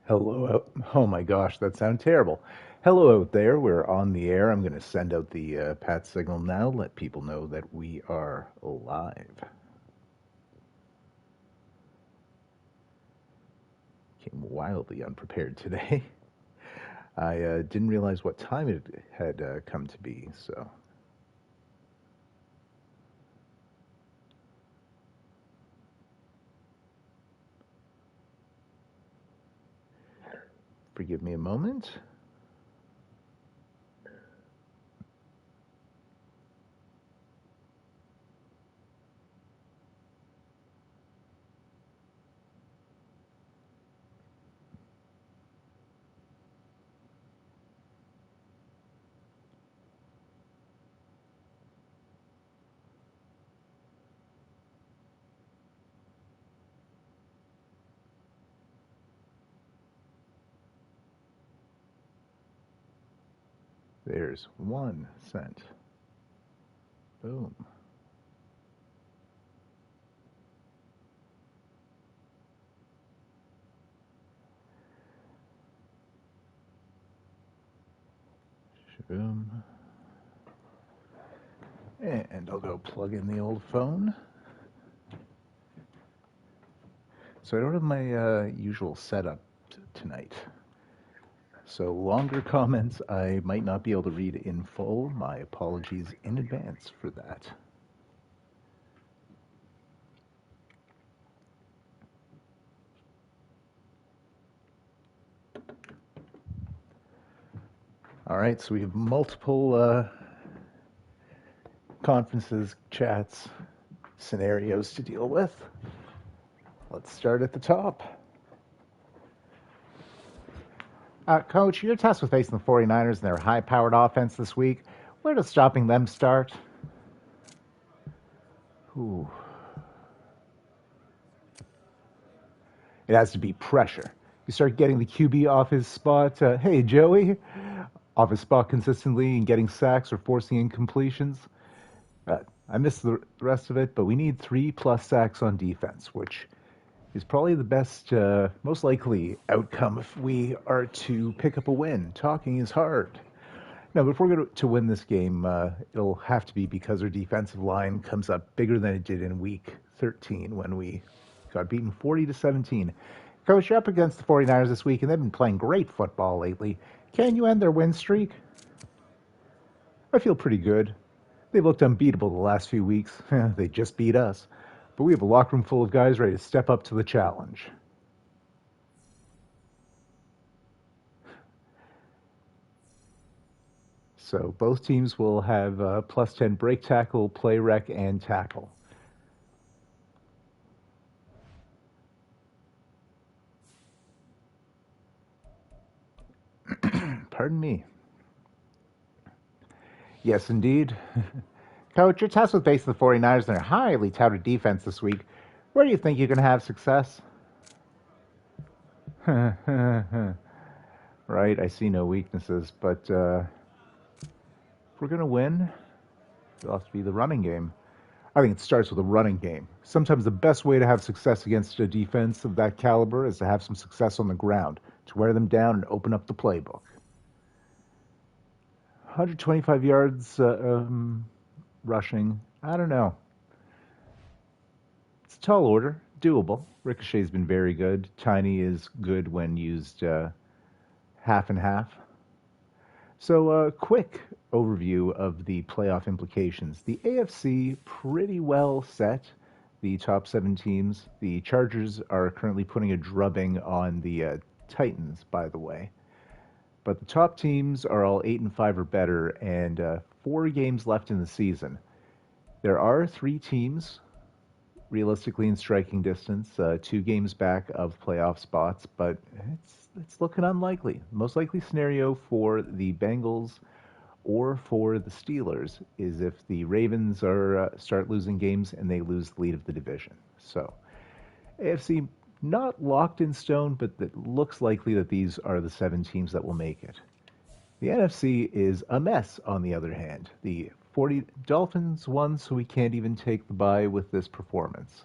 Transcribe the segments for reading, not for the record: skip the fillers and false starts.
Hello. Oh my gosh, that sounded terrible. Hello out there. We're on the air. I'm going to send out the pat signal now, let people know that we are live. Came wildly unprepared today. I didn't realize what time it had come to be, so forgive me a moment. There's 1 cent. Boom. Boom. And I'll go plug in the old phone. So I don't have my usual setup tonight. So longer comments I might not be able to read in full. My apologies in advance for that. All right, so we have multiple conferences, chats, scenarios to deal with. Let's start at the top. Coach, you're tasked with facing the 49ers and their high-powered offense this week. Where does stopping them start? Ooh. It has to be pressure. You start getting the QB off his spot. Hey, Joey, off his spot consistently and getting sacks or forcing incompletions. I missed the rest of it, but we need 3+ sacks on defense, which is probably the best, most likely outcome if we are to pick up a win. Talking is hard. No, but if we're going to win this game, it'll have to be because our defensive line comes up bigger than it did in Week 13 when we got beaten 40-17. Coach, you're up against the 49ers this week, and they've been playing great football lately. Can you end their win streak? I feel pretty good. They've looked unbeatable the last few weeks. They just beat us. But we have a locker room full of guys ready to step up to the challenge. So both teams will have +10 break tackle, play rec, and tackle. Pardon me. Yes, indeed. Coach, you're tasked with facing the 49ers and their highly touted defense this week. Where do you think you can have success? Right, I see no weaknesses, but if we're going to win, it'll have to be the running game. I think it starts with a running game. Sometimes the best way to have success against a defense of that caliber is to have some success on the ground, to wear them down and open up the playbook. 125 yards rushing, I don't know. It's a tall order, doable. Ricochet's been very good. Tiny is good when used half and half. So, a quick overview of the playoff implications. The AFC pretty well set. The top 7 teams. The Chargers are currently putting a drubbing on the Titans, by the way. But the top teams are all 8-5 or better, and 4 games left in the season. There are 3 teams realistically in striking distance, 2 games back of playoff spots, but it's looking unlikely. Most likely scenario for the Bengals or for the Steelers is if the Ravens are start losing games and they lose the lead of the division. So AFC not locked in stone, but it looks likely that these are the 7 teams that will make it. The NFC is a mess, on the other hand. The 40 Dolphins won, so we can't even take the bye with this performance.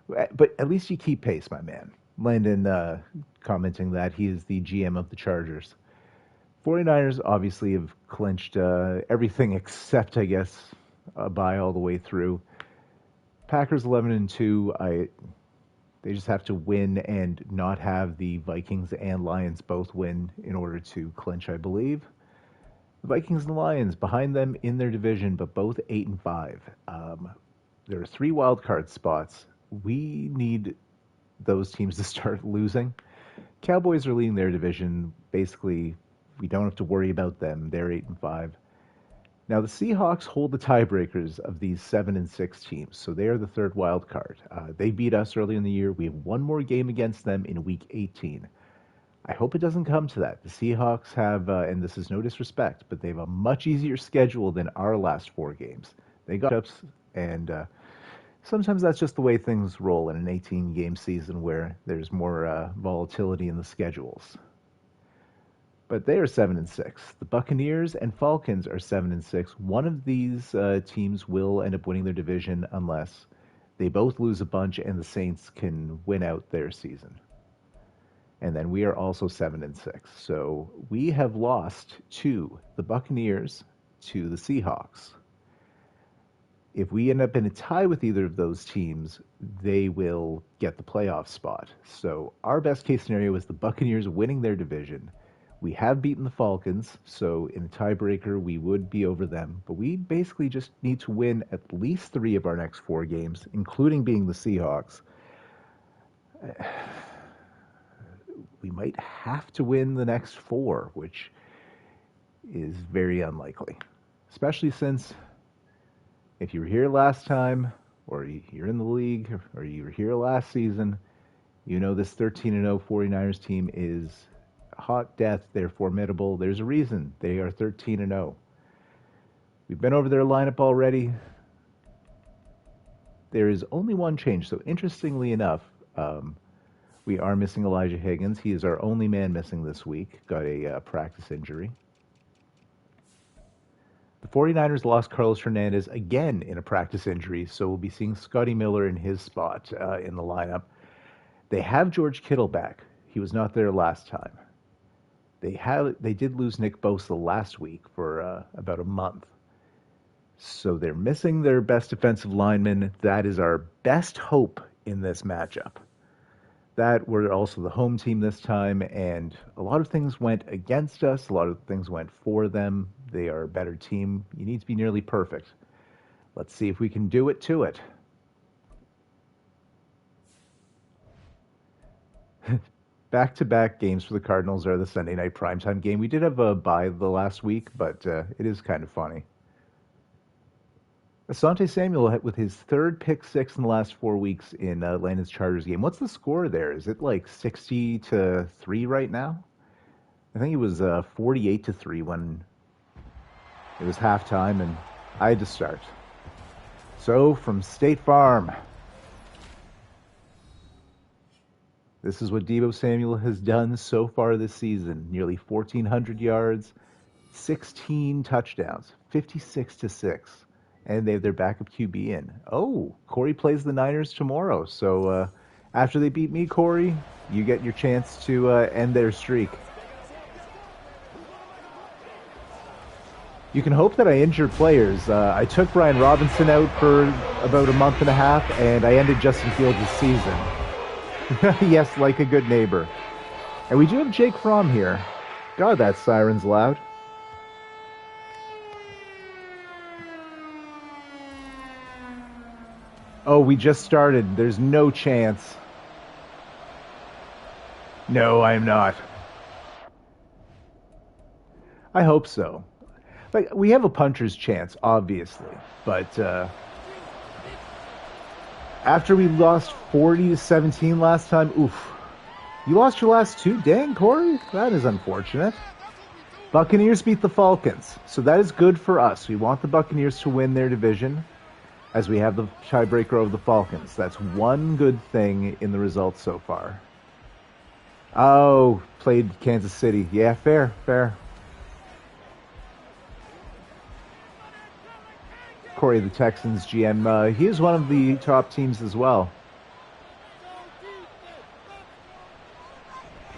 But at least you keep pace, my man. Landon commenting that he is the GM of the Chargers. 49ers obviously have clinched everything except, I guess, a bye all the way through. Packers 11-2. They just have to win and not have the Vikings and Lions both win in order to clinch, I believe. The Vikings and Lions behind them in their division, but both 8-5. There are 3 wild card spots. We need those teams to start losing. Cowboys are leading their division. Basically, we don't have to worry about them. They're 8-5. Now, the Seahawks hold the tiebreakers of these 7-6 teams, so they are the 3rd wild card. They beat us early in the year. We have one more game against them in Week 18. I hope it doesn't come to that. The Seahawks have, and this is no disrespect, but they have a much easier schedule than our last 4 games. They got ups, and sometimes that's just the way things roll in an 18-game season where there's more volatility in the schedules. But they are 7-6. The Buccaneers and Falcons are 7-6. One of these teams will end up winning their division unless they both lose a bunch and the Saints can win out their season. And then we are also 7-6. So we have lost to the Buccaneers, to the Seahawks. If we end up in a tie with either of those teams, they will get the playoff spot. So our best case scenario is the Buccaneers winning their division. We have beaten the Falcons, so in a tiebreaker, we would be over them. But we basically just need to win at least 3 of our next 4 games, including being the Seahawks. We might have to win the next 4, which is very unlikely. Especially since if you were here last time, or you're in the league, or you were here last season, you know this 13-0 49ers team is hot death. They're formidable. There's a reason they are 13-0. We've been over their lineup already. There is only one change. So interestingly enough, we are missing Elijah Higgins. He is our only man missing this week. Got a practice injury. The 49ers lost Carlos Hernandez again in a practice injury, so we'll be seeing Scotty Miller in his spot in the lineup. They have George Kittle back. He was not there last time. They did lose Nick Bosa last week for about a month. So they're missing their best defensive lineman. That is our best hope in this matchup. That we're also the home team this time, and a lot of things went against us. A lot of things went for them. They are a better team. You need to be nearly perfect. Let's see if we can do it to it. Back-to-back games for the Cardinals are the Sunday night primetime game. We did have a bye the last week, but it is kind of funny. Asante Samuel with his 3rd pick 6 in the last 4 weeks in Landon's Chargers game. What's the score there? Is it like 60-3 right now? I think it was 48-3 when it was halftime and I had to start. So from State Farm, this is what Deebo Samuel has done so far this season. Nearly 1,400 yards, 16 touchdowns, 56-6. And they have their backup QB in. Oh, Corey plays the Niners tomorrow. So after they beat me, Corey, you get your chance to end their streak. You can hope that I injure players. I took Brian Robinson out for about a month and a half, and I ended Justin Fields' season. Yes, like a good neighbor. And we do have Jake Fromm here. God, that siren's loud. Oh, we just started. There's no chance. No, I'm not. I hope so. Like, we have a puncher's chance, obviously, but after we lost 40-17 last time, oof. You lost your last 2? Dang, Corey, that is unfortunate. Buccaneers beat the Falcons, so that is good for us. We want the Buccaneers to win their division, as we have the tiebreaker over the Falcons. That's one good thing in the results so far. Oh, played Kansas City. Yeah, fair. Corey, the Texans GM, he is one of the top teams as well.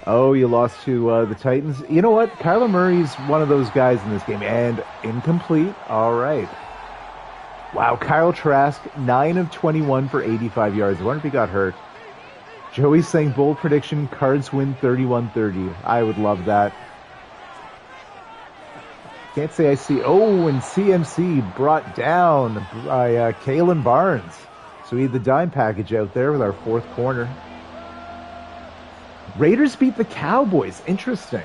Oh, you lost to the Titans. You know what? Kyler Murray's one of those guys in this game. And incomplete. All right. Wow, Kyle Trask, 9 of 21 for 85 yards. I wonder if he got hurt. Joey's saying bold prediction, Cards win 31-30. I would love that. Can't say I see. Oh, and CMC brought down by Kalen Barnes. So we had the dime package out there with our fourth corner. Raiders beat the Cowboys. Interesting.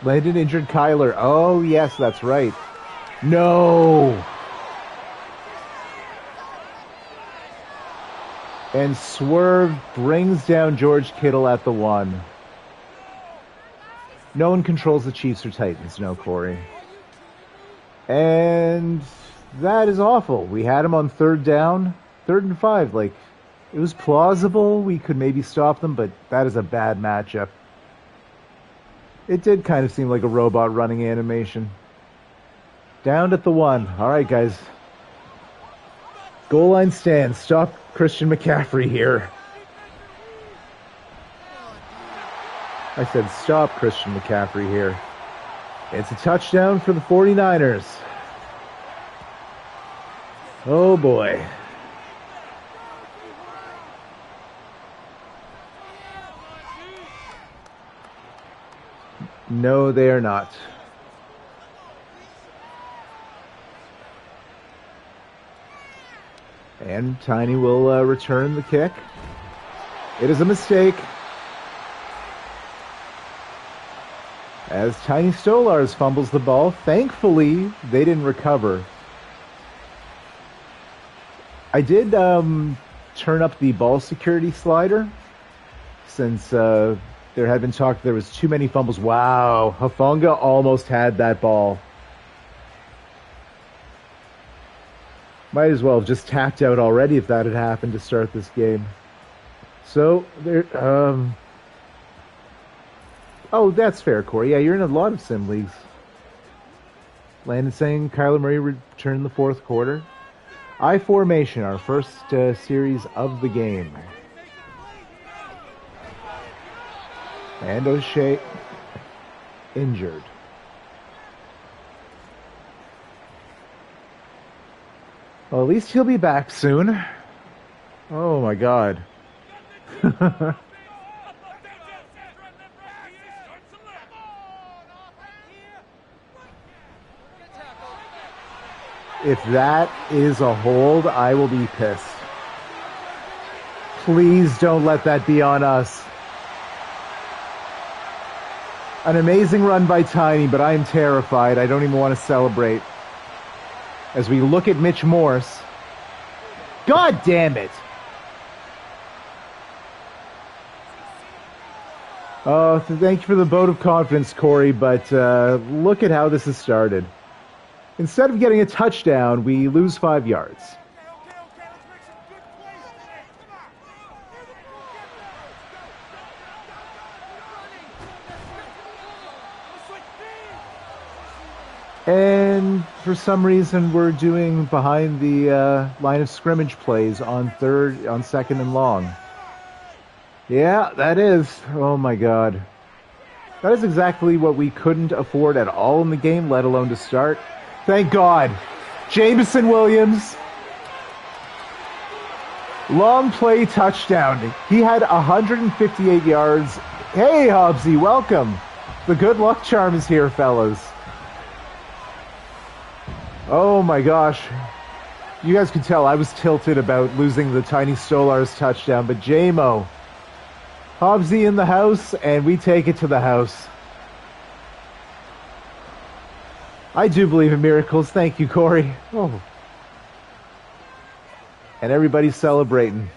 Landon injured Kyler. Oh, yes, that's right. No. And Swerve brings down George Kittle at the 1. No one controls the Chiefs or Titans, no, Corey. And that is awful. We had him on 3rd down, 3rd and 5. Like, it was plausible we could maybe stop them, but that is a bad matchup. It did kind of seem like a robot running animation. Down at the 1. All right, guys. Goal line stand. Stop Christian McCaffrey here. I said stop Christian McCaffrey here. It's a touchdown for the 49ers. Oh boy. No, they are not. And Tiny will return the kick. It is a mistake. As Tiny Stolars fumbles the ball. Thankfully, they didn't recover. I did turn up the ball security slider since there had been talk there was too many fumbles. Wow, Hufanga almost had that ball. Might as well have just tapped out already if that had happened to start this game. So, there, oh, that's fair, Corey. Yeah, you're in a lot of sim leagues. Landon saying Kyler Murray returned in the 4th quarter. I formation, our first series of the game. And O'Shea injured. Well, at least he'll be back soon. Oh my God. If that is a hold, I will be pissed. Please don't let that be on us. An amazing run by Tiny, but I am terrified. I don't even want to celebrate. As we look at Mitch Morse. God damn it! Thank you for the vote of confidence, Corey, but look at how this has started. Instead of getting a touchdown, we lose 5 yards. And for some reason, we're doing behind the line of scrimmage plays on 2nd and long. Yeah, that is. Oh my God. That is exactly what we couldn't afford at all in the game, let alone to start. Thank God. Jameson Williams. Long play touchdown. He had 158 yards. Hey, Hobbsy, welcome. The good luck charm is here, fellas. Oh my gosh. You guys can tell I was tilted about losing the Tiny Stolars touchdown, but J-Mo. Hobbsy in the house, and we take it to the house. I do believe in miracles. Thank you, Corey. Oh. And everybody's celebrating.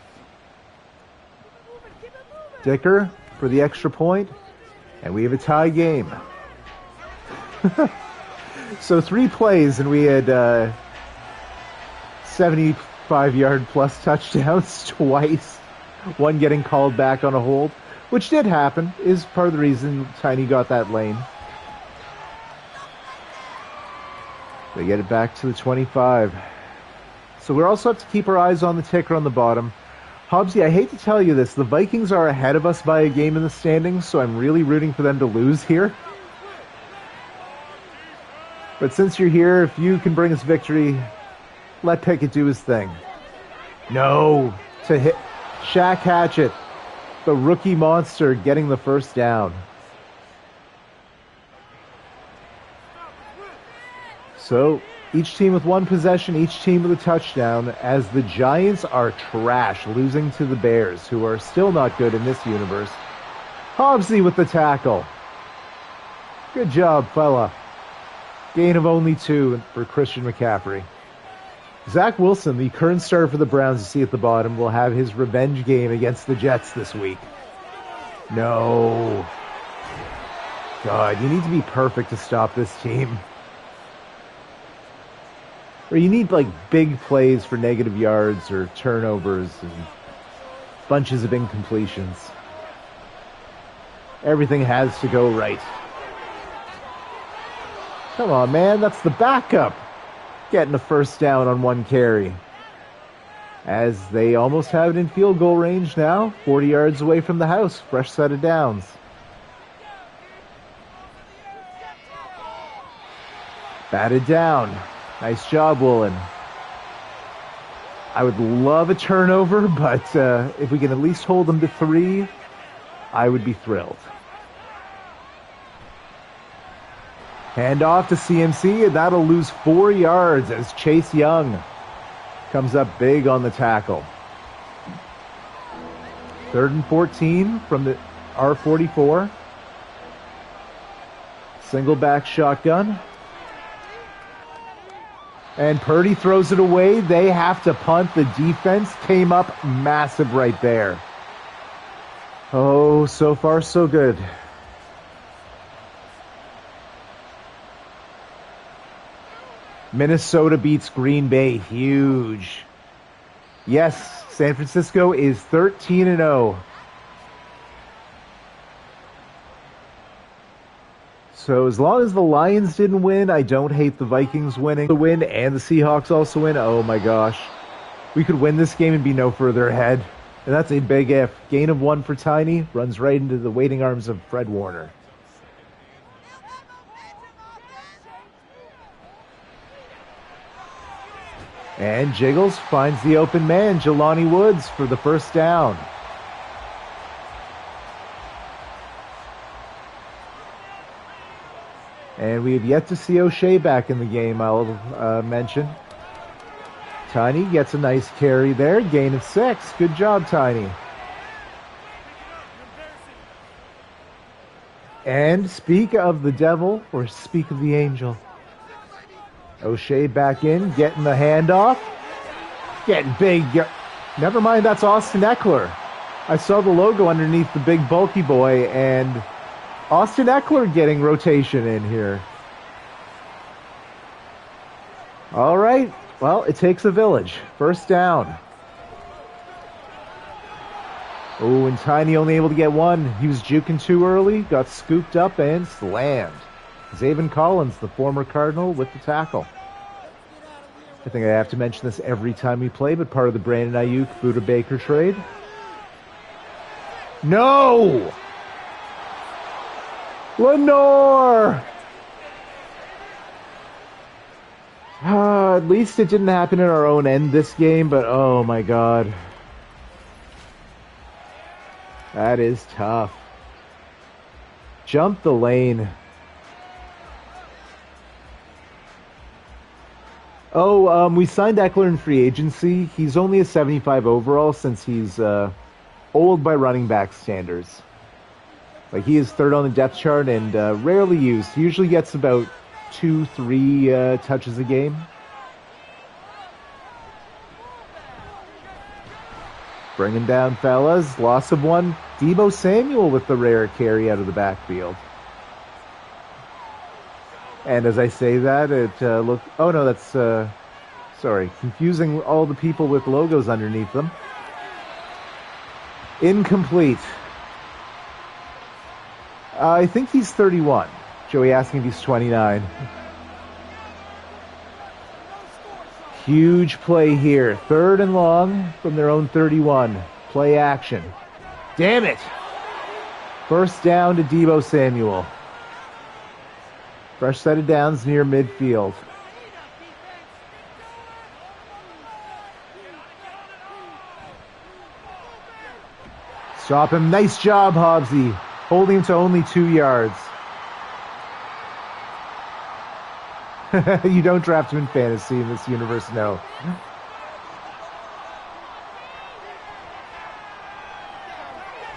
Dicker for the extra point, and we have a tie game. So 3 plays, and we had 75-yard plus touchdowns twice. One getting called back on a hold, which did happen, is part of the reason Tiny got that lane. They get it back to the 25. So we also have to keep our eyes on the ticker on the bottom. Hobbsy, I hate to tell you this, the Vikings are ahead of us by a game in the standings, so I'm really rooting for them to lose here. But since you're here, if you can bring us victory, let Pickett do his thing. No! To hit Shaq Hatchett, the rookie monster, getting the first down. So, each team with one possession, each team with a touchdown, as the Giants are trash, losing to the Bears, who are still not good in this universe. Hobbsy with the tackle. Good job, fella. Gain of only 2 for Christian McCaffrey. Zach Wilson, the current starter for the Browns, you see at the bottom, will have his revenge game against the Jets this week. No. God, you need to be perfect to stop this team. Or you need, like, big plays for negative yards or turnovers and bunches of incompletions. Everything has to go right. Come on, man, that's the backup. Getting a first down on 1 carry. As they almost have it in field goal range now. 40 yards away from the house. Fresh set of downs. Batted down. Nice job, Woolen. I would love a turnover, but if we can at least hold them to 3, I would be thrilled. Hand off to CMC, and that'll lose 4 yards as Chase Young comes up big on the tackle. 3rd and 14 from the R44. Single back shotgun. And Purdy throws it away. They have to punt. The defense came up massive right there. Oh, so far so good. Minnesota beats Green Bay. Huge. Yes, San Francisco is 13-0. So as long as the Lions didn't win, I don't hate the Vikings winning. The win and the Seahawks also win. Oh my gosh. We could win this game and be no further ahead. And that's a big if. Gain of 1 for Tiny. Runs right into the waiting arms of Fred Warner. And Jiggles finds the open man, Jelani Woods, for the first down. And we have yet to see O'Shea back in the game, I'll mention. Tiny gets a nice carry there. Gain of 6. Good job, Tiny. And speak of the devil, or speak of the angel. O'Shea back in, getting the handoff. Getting big. Never mind, that's Austin Eckler. I saw the logo underneath the big bulky boy, and Austin Eckler getting rotation in here. All right. Well, it takes a village. First down. Oh, and Tiny only able to get 1. He was juking too early, got scooped up and slammed. Zaven Collins, the former Cardinal, with the tackle. I think I have to mention this every time we play, but part of the Brandon Ayuk, Buda Baker trade. No! Lenore! At least it didn't happen in our own end this game, but oh my god. That is tough. Jump the lane. Oh, we signed Eckler in free agency. He's only a 75 overall since he's old by running back standards. Like, he is 3rd on the depth chart and rarely used. He usually gets about 2-3 touches a game. Bringing down fellas. Loss of 1. Deebo Samuel with the rare carry out of the backfield. And as I say that, it looked... Oh, no, that's... sorry. Confusing all the people with logos underneath them. Incomplete. I think he's 31. Joey asking if he's 29. Huge play here. 3rd and long from their own 31. Play action. Damn it! First down to Deebo Samuel. Fresh set of downs near midfield. Stop him. Nice job, Hobbsy. Holding him to only 2 yards. You don't draft him in fantasy in this universe, no.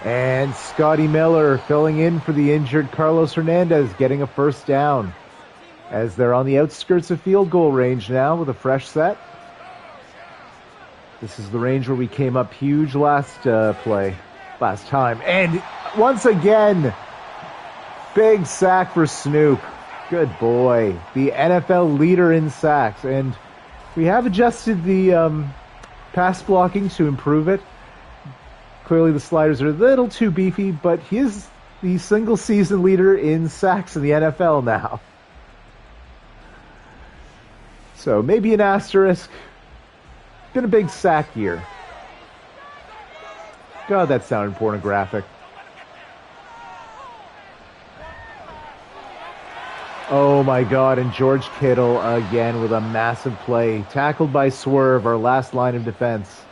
And Scotty Miller filling in for the injured Carlos Hernandez, getting a first down. As they're on the outskirts of field goal range now with a fresh set. This is the range where we came up huge last time. And once again, big sack for Snoop. Good boy. The NFL leader in sacks. And we have adjusted the pass blocking to improve it. Clearly the sliders are a little too beefy, but he is the single season leader in sacks in the NFL now. So maybe an asterisk. Been a big sack year. God, that sounded pornographic. Oh my God, and George Kittle again with a massive play. Tackled by Swerve, our last line of defense.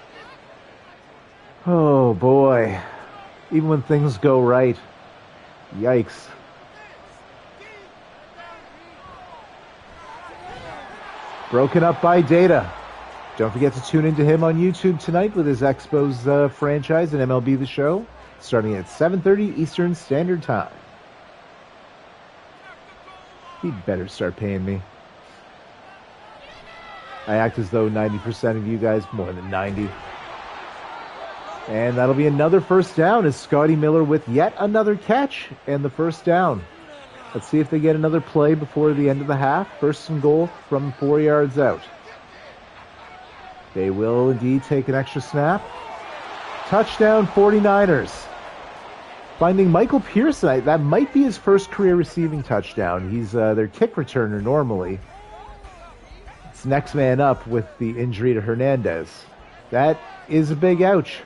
Oh boy. Even when things go right. Yikes. Broken up by Data. Don't forget to tune into him on YouTube tonight with his Expos franchise and MLB The Show, starting at 7:30 Eastern Standard Time. He'd better start paying me. I act as though 90% of you guys, more than 90. And that'll be another first down as Scotty Miller with yet another catch and the first down. Let's see if they get another play before the end of the half. First and goal from 4 yards out. They will indeed take an extra snap. Touchdown 49ers. Finding Michael Pearson. That might be his first career receiving touchdown. He's their kick returner normally. It's next man up with the injury to Hernandez. That is a big ouch.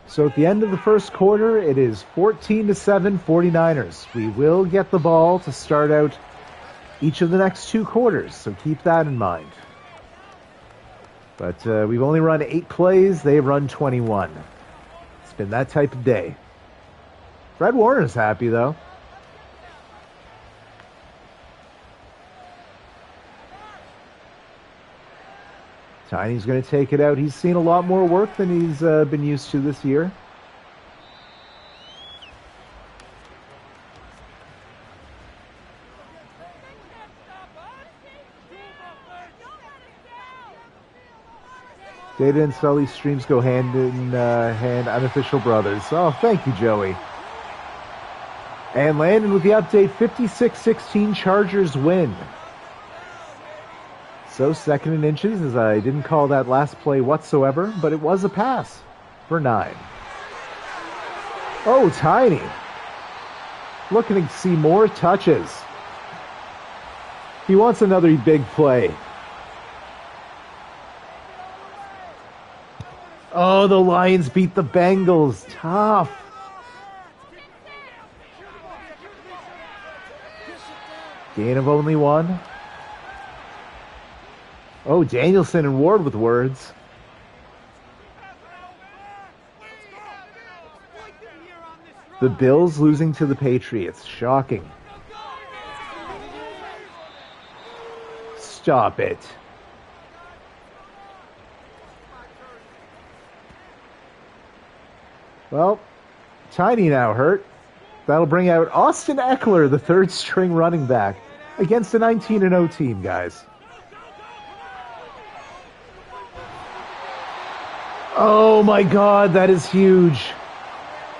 So at the end of the first quarter, it is 14-7 49ers. We will get the ball to start out each of the next 2 quarters, so keep that in mind. But we've only run 8 plays. They've run 21. It's been that type of day. Fred Warner's happy, though. Tiny's going to take it out. He's seen a lot more work than he's been used to this year. Data and Sully's streams go hand in hand, unofficial brothers. Oh, thank you, Joey. And Landon with the update, 56-16 Chargers win. So 2nd and inches, as I didn't call that last play whatsoever, but it was a pass for 9. Oh, Tiny. Looking to see more touches. He wants another big play. Oh, the Lions beat the Bengals. Tough. Gain of only 1. Oh, Danielson and Ward with words. The Bills losing to the Patriots. Shocking. Stop it. Well, Tiny now hurt. That'll bring out Austin Eckler, the 3rd string running back, against a 19-0 team, guys. Oh my God, that is huge.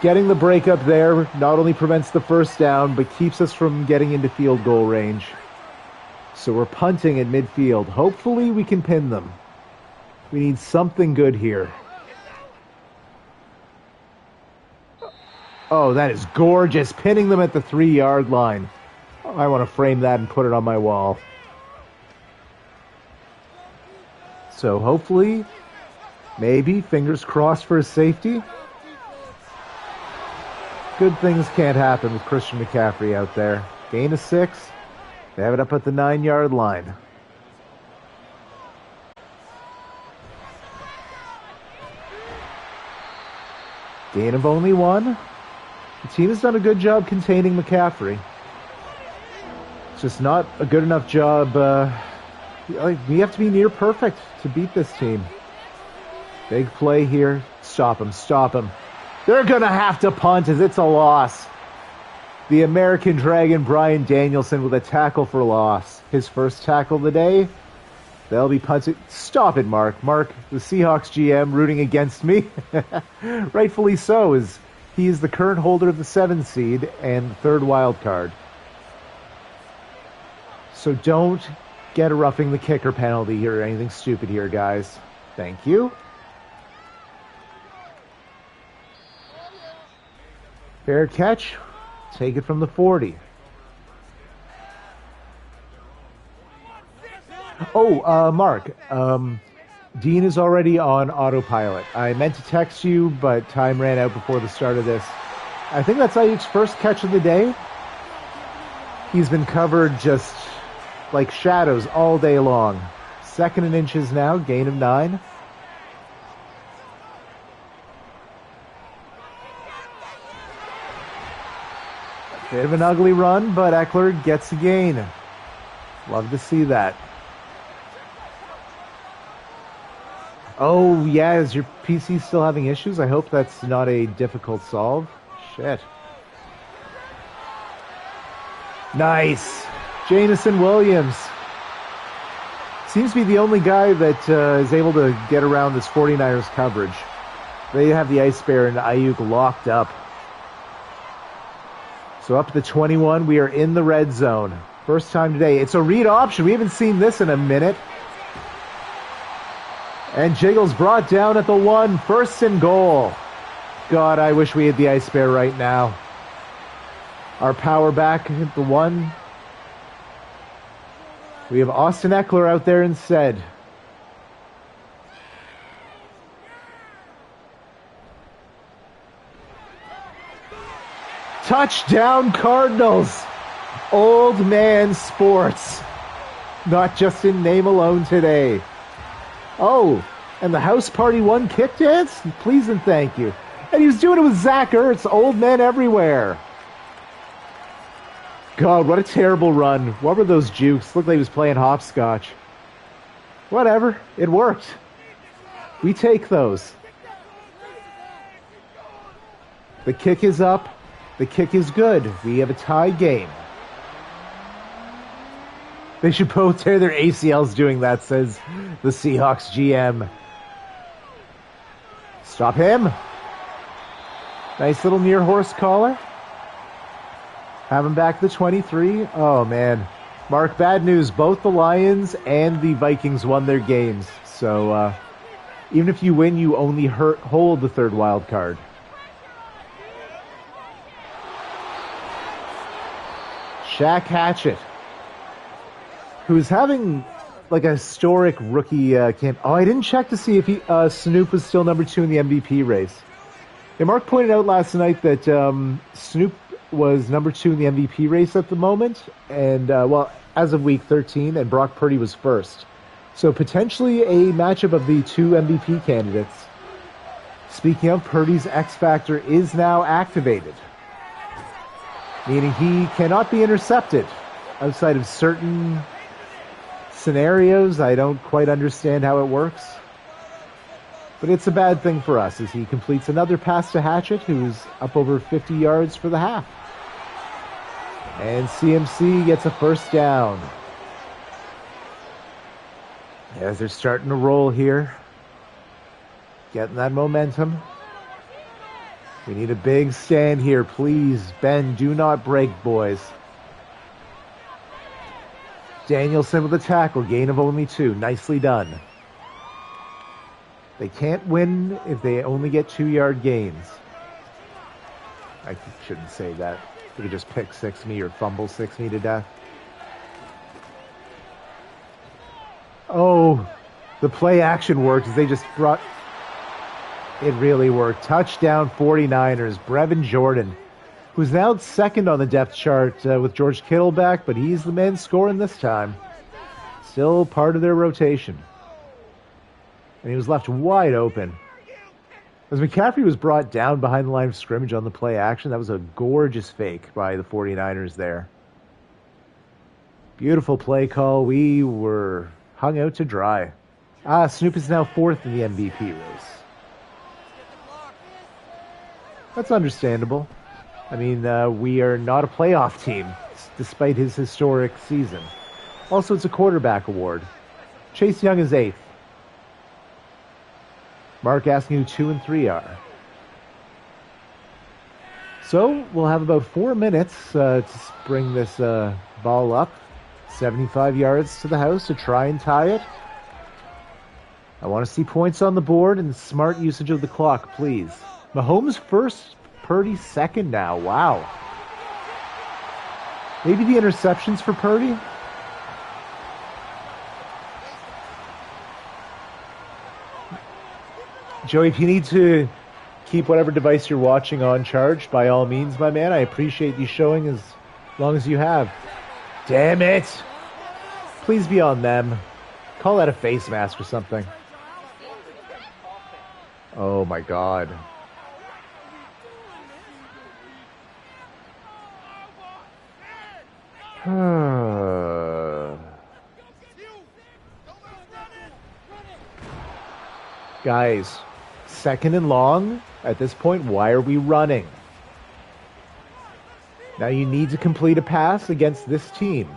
Getting the breakup there not only prevents the first down, but keeps us from getting into field goal range. So we're punting at midfield. Hopefully we can pin them. We need something good here. Oh, that is gorgeous. Pinning them at the 3-yard line. I want to frame that and put it on my wall. So hopefully Maybe. Fingers crossed for his safety. Good things can't happen with Christian McCaffrey out there. Gain of 6. They have it up at the 9-yard line. Gain of only 1. The team has done a good job containing McCaffrey. It's just not a good enough job. We have to be near perfect to beat this team. Big play here. Stop him. Stop him. They're going to have to punt as it's a loss. The American Dragon, Brian Danielson, with a tackle for loss. His first tackle of the day. They'll be punting. Stop it, Mark. Mark, the Seahawks GM, rooting against me. Rightfully so, as he is the current holder of the 7th seed and the 3rd wild card. So don't get a roughing the kicker penalty here or anything stupid here, guys. Thank you. Fair catch. Take it from the 40. Oh, Mark, Dean is already on autopilot. I meant to text you, but time ran out before the start of this. I think that's Ayuk's first catch of the day. He's been covered just like shadows all day long. 2nd and inches now, gain of 9. Bit of an ugly run, but Eckler gets a gain. Love to see that. Oh, yeah, is your PC still having issues? I hope that's not a difficult solve. Shit. Nice. Jamison Williams. Seems to be the only guy that is able to get around this 49ers coverage. They have the Ice Bear and Ayuk locked up. So up to the 21, we are in the red zone. First time today. It's a read option. We haven't seen this in a minute. And Jiggles brought down at the 1. 1st and goal. God, I wish we had the Ice Bear right now. Our power back at the 1. We have Austin Eckler out there instead. Touchdown Cardinals. Old man sports. Not just in name alone today. Oh, and the house party 1 kick dance? Please and thank you. And he was doing it with Zach Ertz. Old men everywhere. God, what a terrible run. What were those jukes? Looked like he was playing hopscotch. Whatever. It worked. We take those. The kick is up. The kick is good. We have a tie game. They should both tear their ACLs doing that, says the Seahawks GM. Stop him. Nice little near horse collar. Have him back to the 23. Oh, man. Mark, bad news. Both the Lions and the Vikings won their games. So, even if you win, you only hold the 3rd wild card. Shaq Hatchett, who's having like a historic rookie camp. Oh, I didn't check to see if Snoop was still number 2 in the MVP race. Yeah, Mark pointed out last night that Snoop was number 2 in the MVP race at the moment, and as of week 13, and Brock Purdy was 1st. So potentially a matchup of the 2 MVP candidates. Speaking of, Purdy's X Factor is now activated, meaning he cannot be intercepted outside of certain scenarios. I don't quite understand how it works, but it's a bad thing for us as he completes another pass to Hatchett, who's up over 50 yards for the half. And CMC gets a 1st down. As they're starting to roll here, getting that momentum. We need a big stand here, please. Ben, do not break, boys. Danielson with a tackle, gain of only 2. Nicely done. They can't win if they only get 2-yard gains. I shouldn't say that. They could just pick 6 me or fumble 6 me to death. Oh, the play action worked as they just brought... It really worked. Touchdown 49ers. Brevin Jordan, who's now second on the depth chart with George Kittle back, but he's the man scoring this time. Still part of their rotation. And he was left wide open. As McCaffrey was brought down behind the line of scrimmage on the play action, that was a gorgeous fake by the 49ers there. Beautiful play call. We were hung out to dry. Snoop is now fourth in the MVP race. That's understandable. I mean, we are not a playoff team, despite his historic season. Also, it's a quarterback award. Chase Young is 8th. Mark asking who 2 and 3 are. So, we'll have about 4 minutes to bring this ball up. 75 yards to the house to try and tie it. I want to see points on the board and smart usage of the clock, please. Mahomes first, Purdy second now. Wow. Maybe the interceptions for Purdy? Joey, if you need to keep whatever device you're watching on charged, by all means, my man. I appreciate you showing as long as you have. Damn it! Please be on them. Call that a face mask or something. Oh my god. Guys, second and long. At this point, why are we running? Now you need to complete a pass against this team.